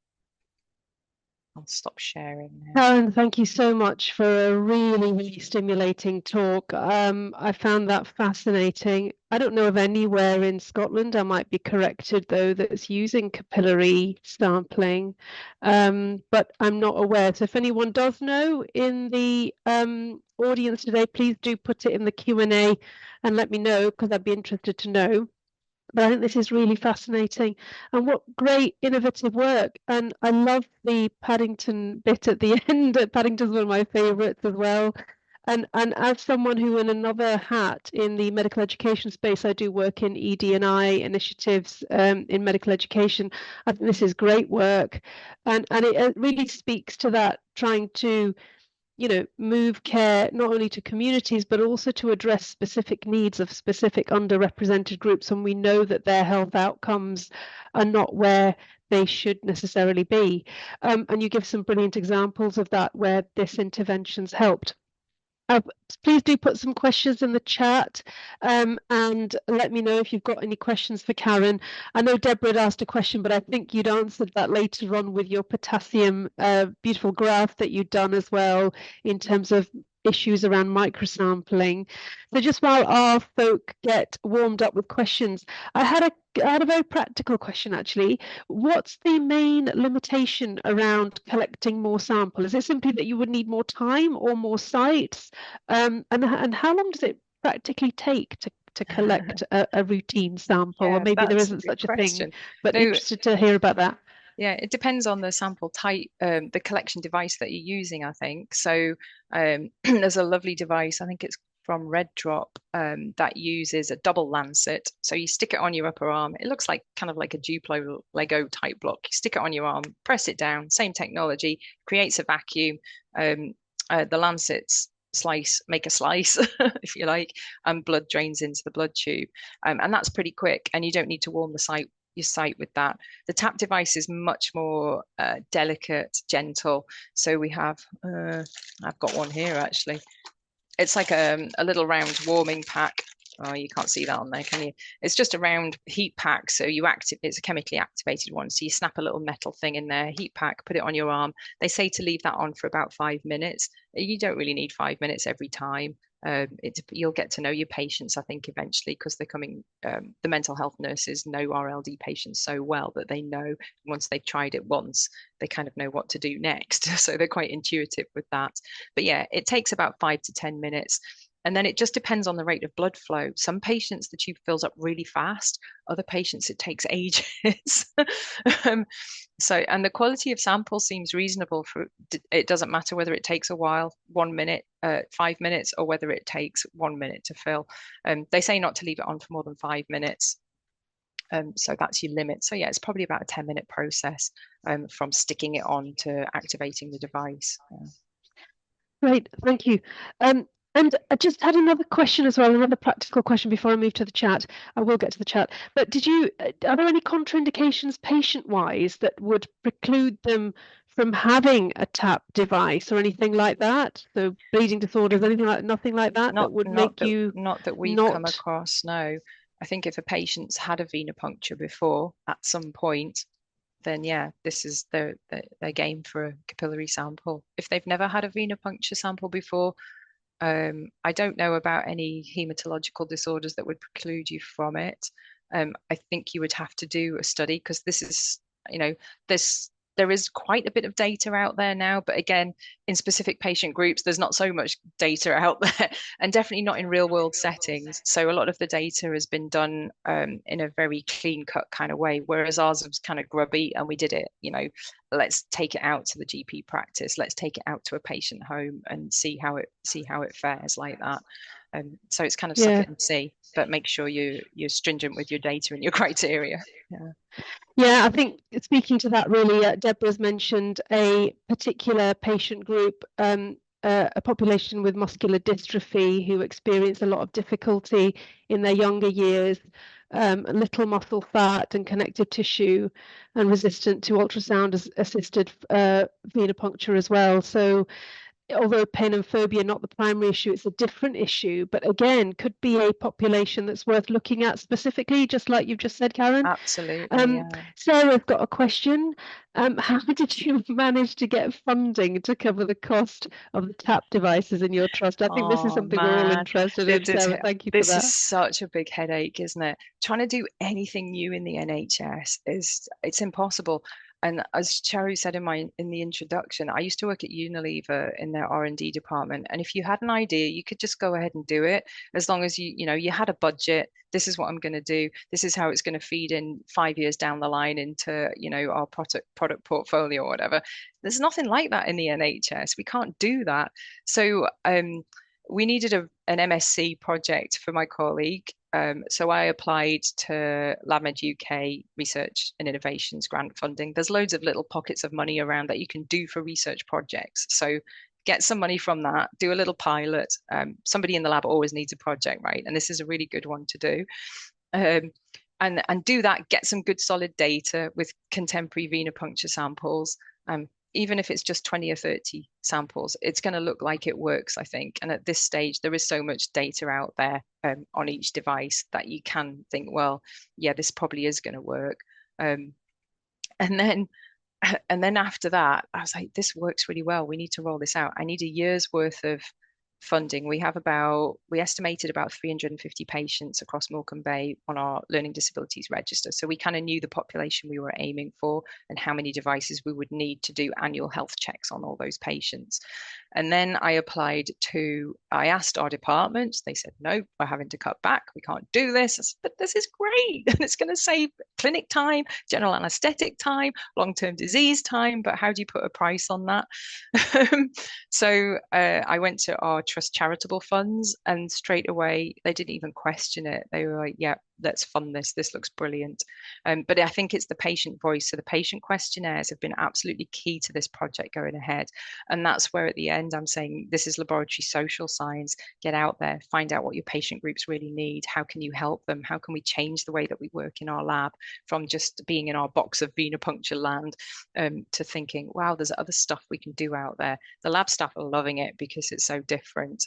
I'll stop sharing now. Karen, thank you so much for a really stimulating talk. I found that fascinating. I don't know of anywhere in Scotland, I might be corrected though, that's using capillary sampling, but I'm not aware. So if anyone does know in the audience today, please do put it in the Q&A and let me know, because I'd be interested to know. But I think this is really fascinating, and what great innovative work. And I love the Paddington bit at the end. Paddington's one of my favorites as well. And as someone who in another hat in the medical education space, I do work in ED&I initiatives in medical education. I think this is great work, and it really speaks to that, trying to move care not only to communities, but also to address specific needs of specific underrepresented groups. And we know that their health outcomes are not where they should necessarily be. And you give some brilliant examples of that where this intervention's helped. Please do put some questions in the chat, and let me know if you've got any questions for Karen. I know Deborah had asked a question, but I think you'd answered that later on with your potassium beautiful graph that you'd done as well in terms of issues around microsampling. So just while our folk get warmed up with questions, I had a very practical question actually. What's the main limitation around collecting more sample? Is it simply that you would need more time or more sites? And how long does it practically take to collect a routine sample? Yeah, or maybe there that's a isn't good such a thing, question. but No, interested to hear about that. yeah, it depends on the sample type, the collection device that you're using, I think. So there's a lovely device, I think it's from Red Drop, that uses a double lancet. So you stick it on your upper arm. It looks like kind of like a Duplo Lego type block. You stick it on your arm, press it down, same technology, creates a vacuum. The lancets make a slice, if you like, and blood drains into the blood tube. And that's pretty quick, and you don't need to warm your site with that. The tap device is much more delicate, gentle. So we have, I've got one here actually. It's like a little round warming pack. Oh, you can't see that on there, can you? It's just a round heat pack. So it's a chemically activated one. So you snap a little metal thing in there, heat pack, put it on your arm. They say to leave that on for about 5 minutes. You don't really need 5 minutes every time. You'll get to know your patients, I think, eventually, because they're coming. The mental health nurses know our LD patients so well that they know once they've tried it once, they kind of know what to do next. So they're quite intuitive with that. But yeah, it takes about 5 to 10 minutes. And then it just depends on the rate of blood flow. Some patients, the tube fills up really fast. Other patients, it takes ages. And the quality of sample seems reasonable it doesn't matter whether it takes a while, 1 minute, 5 minutes, or whether it takes 1 minute to fill. They say not to leave it on for more than 5 minutes. So that's your limit. So yeah, it's probably about a 10-minute process from sticking it on to activating the device. Yeah. Great, thank you. And I just had another question as well, another practical question before I move to the chat. I will get to the chat. But are there any contraindications patient-wise that would preclude them from having a tap device or anything like that? So bleeding disorders, nothing like that that would make you not that we've come across, no. I think if a patient's had a venipuncture before at some point, then yeah, this is their game for a capillary sample. If they've never had a venipuncture sample before, I don't know about any hematological disorders that would preclude you from it. I think you would have to do a study, because this is, there is quite a bit of data out there now, but again, in specific patient groups, there's not so much data out there, and definitely not in real world settings. So a lot of the data has been done in a very clean cut kind of way, whereas ours was kind of grubby, and we did it, let's take it out to the GP practice, let's take it out to a patient home and see how it fares like that. So it's kind of suck Yeah. it and see, but make sure you're stringent with your data and your criteria. Yeah. Yeah, I think speaking to that really, Deborah's mentioned a particular patient group, a population with muscular dystrophy who experience a lot of difficulty in their younger years, little muscle fat and connective tissue, and resistant to ultrasound assisted venipuncture as well. So although pain and phobia not the primary issue, it's a different issue, but again, could be a population that's worth looking at specifically, just like you've just said, Karen. Absolutely, yeah. Sarah's got a question. How did you manage to get funding to cover the cost of the tap devices in your trust? I think this is Oh something we're all man, interested in, Sarah. Thank you for this that. is such a big headache, isn't it? Trying to do anything new in the NHS it's impossible. And as Charu said in the introduction, I used to work at Unilever in their R&D department. And if you had an idea, you could just go ahead and do it as long as you had a budget. This is what I'm going to do. This is how it's going to feed in 5 years down the line into, our product portfolio or whatever. There's nothing like that in the NHS. We can't do that. So we needed an MSc project for my colleague. So I applied to LabMed UK Research and Innovations grant funding. There's loads of little pockets of money around that you can do for research projects. So get some money from that, do a little pilot. Somebody in the lab always needs a project, right? And this is a really good one to do. And do that, get some good solid data with contemporary venipuncture samples. Even if it's just 20 or 30 samples, it's going to look like it works, I think. And at this stage, there is so much data out there on each device that you can think, well, yeah, this probably is going to work. And then after that, I was like, this works really well. We need to roll this out. I need a year's worth of funding. We estimated about 350 patients across Morecambe Bay on our learning disabilities register. So we kind of knew the population we were aiming for and how many devices we would need to do annual health checks on all those patients. And then I asked our department, they said, no, we're having to cut back. We can't do this. I said, but this is great. And it's going to save clinic time, general anesthetic time, long-term disease time. But how do you put a price on that? So I went to our trust charitable funds and straight away, they didn't even question it. They were like, yeah, let's fund this. This looks brilliant. But I think it's the patient voice. So the patient questionnaires have been absolutely key to this project going ahead. And that's where at the end, I'm saying this is laboratory social science. Get out there, find out what your patient groups really need. How can you help them? How can we change the way that we work in our lab from just being in our box of venipuncture land to thinking, wow, there's other stuff we can do out there. The lab staff are loving it because it's so different.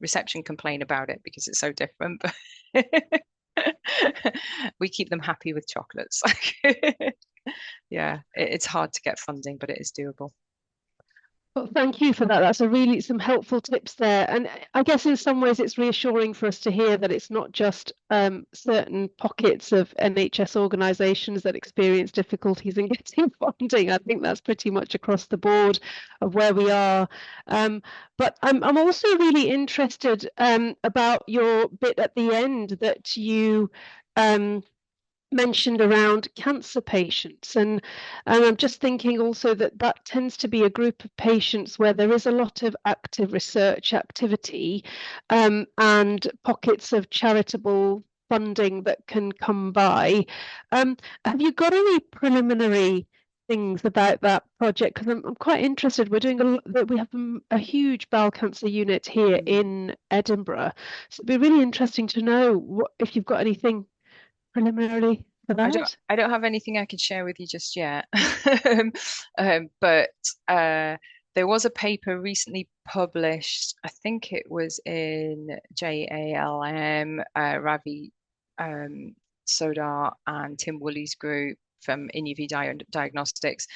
Reception complain about it because it's so different. We keep them happy with chocolates. Yeah, it's hard to get funding, but it is doable. Well, thank you for that. That's some helpful tips there. And I guess in some ways it's reassuring for us to hear that it's not just certain pockets of NHS organisations that experience difficulties in getting funding. I think that's pretty much across the board of where we are. But I'm also really interested about your bit at the end that you mentioned around cancer patients, and I'm just thinking also that tends to be a group of patients where there is a lot of active research activity and pockets of charitable funding that can come by. Have you got any preliminary things about that project? Because I'm quite interested. We have a huge bowel cancer unit here in Edinburgh, so it'd be really interesting to know if you've got anything preliminarily for that. I don't have anything I could share with you just yet. But there was a paper recently published, I think it was in JALM, Ravi Sodar and Tim Woolley's group from InUV Diagnostics,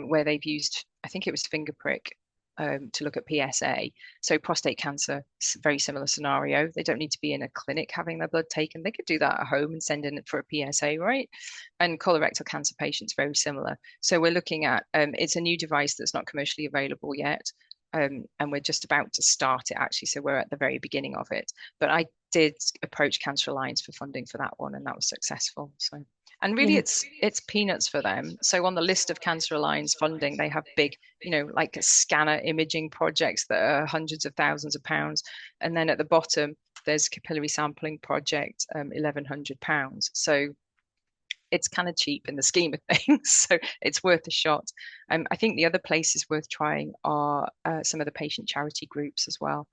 where they've used, I think it was finger prick to look at PSA. So prostate cancer, very similar scenario. They don't need to be in a clinic having their blood taken. They could do that at home and send in for a PSA, right? And colorectal cancer patients, very similar. So we're looking at, it's a new device that's not commercially available yet. And we're just about to start it actually. So we're at the very beginning of it. But I did approach Cancer Alliance for funding for that one, and that was successful. So. And really, it's peanuts for them. So on the list of Cancer Alliance funding, they have big, like scanner imaging projects that are hundreds of thousands of pounds. And then at the bottom, there's capillary sampling project, £1,100. So it's kind of cheap in the scheme of things, so it's worth a shot. I think the other places worth trying are some of the patient charity groups as well.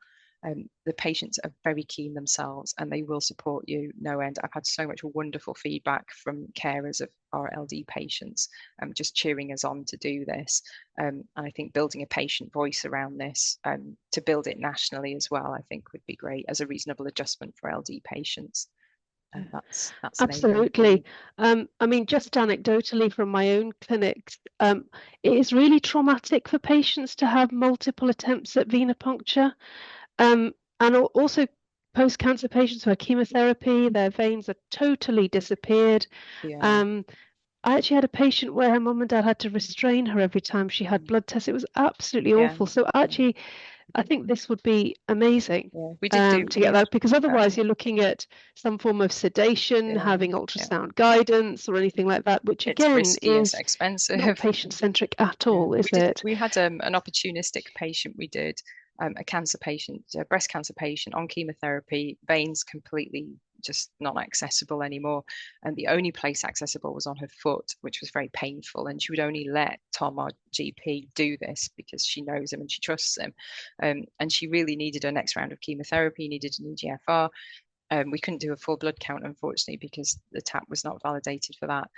The patients are very keen themselves and they will support you no end. I've had so much wonderful feedback from carers of our LD patients, just cheering us on to do this. And I think building a patient voice around this, to build it nationally as well, I think would be great as a reasonable adjustment for LD patients. That's the name going forward. Absolutely. I mean, just anecdotally from my own clinics, it is really traumatic for patients to have multiple attempts at venipuncture. And also post-cancer patients who have chemotherapy, their veins are totally disappeared. Yeah. I actually had a patient where her mum and dad had to restrain her every time she had blood tests. It was absolutely Yeah. awful. So actually, I think this would be amazing Yeah. We did do, to get that, because otherwise um, you're looking at some form of sedation, yeah, having yeah. ultrasound guidance or anything like that, which It's again risky, it's is not expensive. patient-centric at Yeah. all, is it? We had an opportunistic patient we did, a cancer patient, a breast cancer patient on chemotherapy, veins completely just not accessible anymore. And the only place accessible was on her foot, which was very painful. And she would only let Tom, our GP, do this because she knows him and she trusts him. And she really needed her next round of chemotherapy, needed an EGFR. We couldn't do a full blood count, unfortunately, because the tap was not validated for that.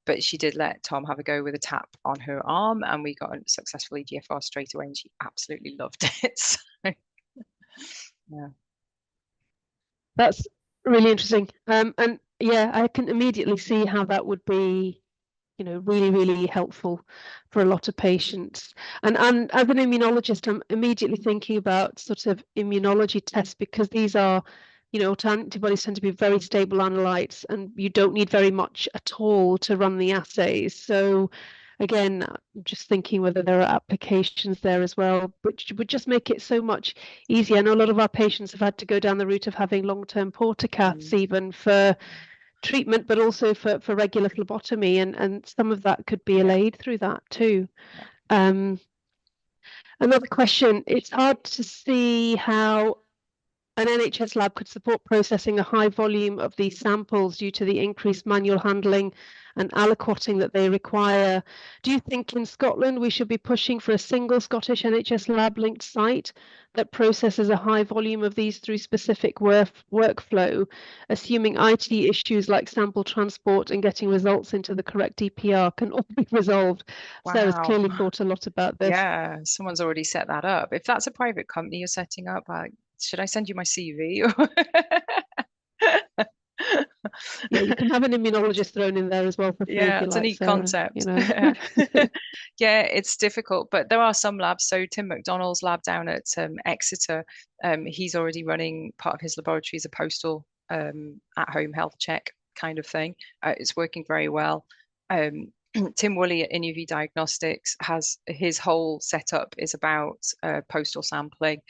But she did let Tom have a go with a tap on her arm, and we got a successful EGFR straight away, and she absolutely loved it. So, yeah. That's really interesting. And yeah, I can immediately see how that would be, really, really helpful for a lot of patients. And as an immunologist, I'm immediately thinking about sort of immunology tests, because these are, antibodies tend to be very stable analytes, and you don't need very much at all to run the assays. So again, I'm just thinking whether there are applications there as well, which would just make it so much easier. I know a lot of our patients have had to go down the route of having long-term portacaths Mm. even for treatment, but also for regular phlebotomy, and some of that could be Yeah. allayed through that too. Yeah. Another question, it's hard to see how an NHS lab could support processing a high volume of these samples due to the increased manual handling and aliquoting that they require. Do you think in Scotland we should be pushing for a single Scottish NHS lab linked site that processes a high volume of these through specific workflow, assuming IT issues like sample transport and getting results into the correct DPR can all be resolved? Sarah's Wow. clearly thought a lot about this. Yeah, someone's already set that up. If that's a private company you're setting up, should I send you my CV? Yeah, you can have an immunologist thrown in there as well for free if Yeah, you it's a like, neat Sarah, concept. Yeah, it's difficult, but there are some labs. So Tim McDonald's lab down at Exeter, he's already running part of his laboratory as a postal at-home health check kind of thing. It's working very well. Um, Tim Woolley at InUV Diagnostics has his whole setup is about postal sampling.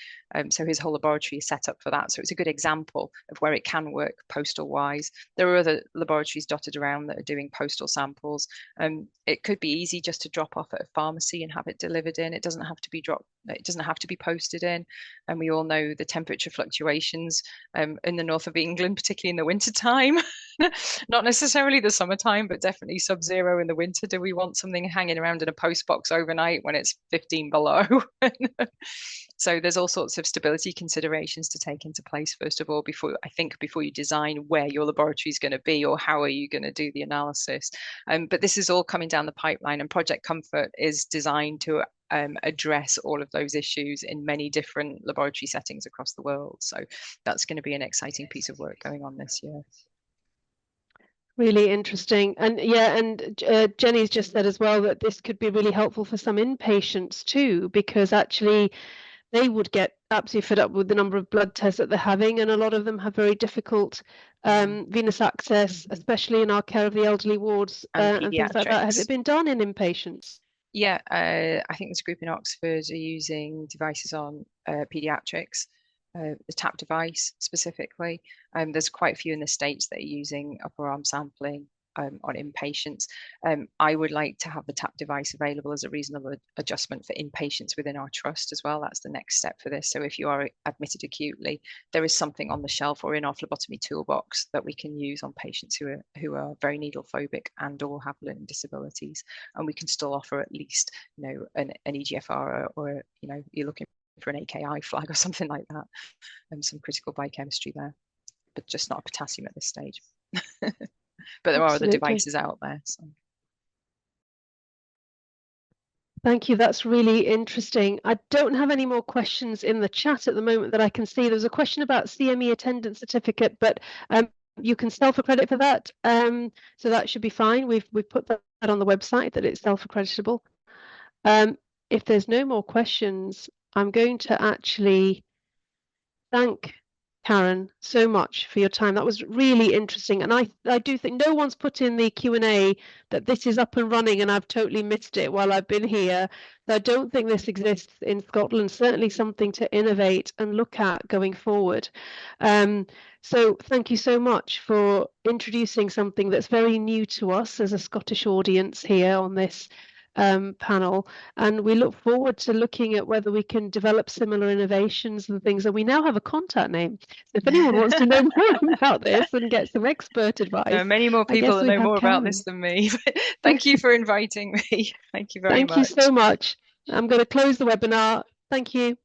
So his whole laboratory is set up for that. So it's a good example of where it can work postal wise. There are other laboratories dotted around that are doing postal samples. It could be easy just to drop off at a pharmacy and have it delivered in. It doesn't have to be dropped. It doesn't have to be posted in. And we all know the temperature fluctuations in the north of England, particularly in the winter time. Not necessarily the summertime, but definitely sub-zero in the winter. Do we want something hanging around in a post box overnight when it's 15 below? So there's all sorts of stability considerations to take into place, first of all, before you design where your laboratory is going to be or how are you going to do the analysis. But this is all coming down the pipeline, and Project Comfort is designed to address all of those issues in many different laboratory settings across the world. So that's going to be an exciting piece of work going on this year. Really interesting. And yeah, and Jenny's just said as well that this could be really helpful for some inpatients too, because actually they would get absolutely fed up with the number of blood tests that they're having, and a lot of them have very difficult venous access, especially in our care of the elderly wards And and things like that. Has it pediatrics. been done in inpatients? Yeah, I think there's a group in Oxford are using devices on pediatrics, the TAP device specifically. There's quite a few in the States that are using upper arm sampling on inpatients. I would like to have the tap device available as a reasonable adjustment for inpatients within our trust as well. That's the next step for this. So if you are admitted acutely, there is something on the shelf or in our phlebotomy toolbox that we can use on patients who are very needle phobic and or have learning disabilities, and we can still offer at least an EGFR or you're looking for an AKI flag or something like that, and some critical biochemistry there, but just not a potassium at this stage. But there are other devices out there. So. Thank you. That's really interesting. I don't have any more questions in the chat at the moment that I can see. There's a question about CME attendance certificate, but you can self-accredit for that. So that should be fine. We've put that on the website that it's self-accreditable. If there's no more questions, I'm going to actually thank Karen so much for your time. That was really interesting. And I do think no one's put in the Q&A that this is up and running and I've totally missed it while I've been here. So I don't think this exists in Scotland. Certainly something to innovate and look at going forward. So thank you so much for introducing something that's very new to us as a Scottish audience here on this panel, and we look forward to looking at whether we can develop similar innovations and things. And we now have a contact name, so if anyone wants to know more about this and get some expert advice, there are many more people that know more about this than me. Thank you for inviting me. Thank you very much. Thank you so much. I'm going to close the webinar. Thank you.